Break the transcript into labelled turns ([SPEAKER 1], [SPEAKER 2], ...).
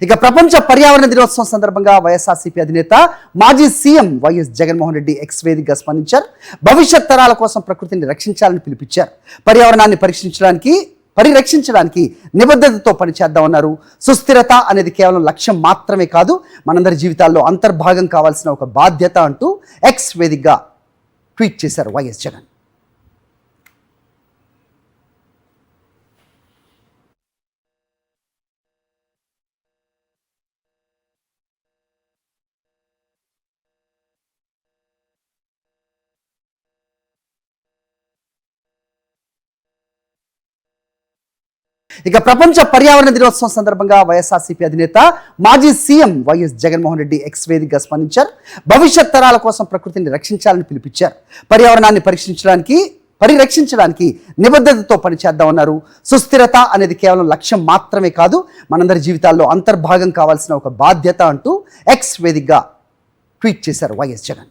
[SPEAKER 1] ఇక ప్రపంచ పర్యావరణ దినోత్సవం సందర్భంగా వైఎస్ఆర్సీపీ అధినేత మాజీ CM YS Jaganmohan Reddy X వేదికగా స్పందించారు. భవిష్యత్ తరాల కోసం ప్రకృతిని రక్షించాలని పిలుపునిచ్చారు. పర్యావరణాన్ని పరిరక్షించడానికి నిబద్ధతతో పనిచేద్దామన్నారు. సుస్థిరత అనేది కేవలం లక్ష్యం మాత్రమే కాదు, మనందరి జీవితాల్లో అంతర్భాగం కావాల్సిన ఒక బాధ్యత అంటూ ఎక్స్ వేదికగా ట్వీట్ చేశారు వైఎస్ జగన్. ఇక ప్రపంచ పర్యావరణ దినోత్సవం సందర్భంగా వైఎస్ఆర్సీపీ అధినేత మాజీ CM YS Jaganmohan Reddy X వేదికగా స్పందించారు. భవిష్యత్ తరాల కోసం ప్రకృతిని రక్షించాలని పిలుపునిచ్చారు. పర్యావరణాన్ని పరిరక్షించడానికి నిబద్ధతతో పనిచేద్దామన్నారు. సుస్థిరత అనేది కేవలం లక్ష్యం మాత్రమే కాదు, మనందరి జీవితాల్లో అంతర్భాగం కావాల్సిన ఒక బాధ్యత అంటూ ఎక్స్ వేదికగా ట్వీట్ చేశారు వైఎస్ జగన్.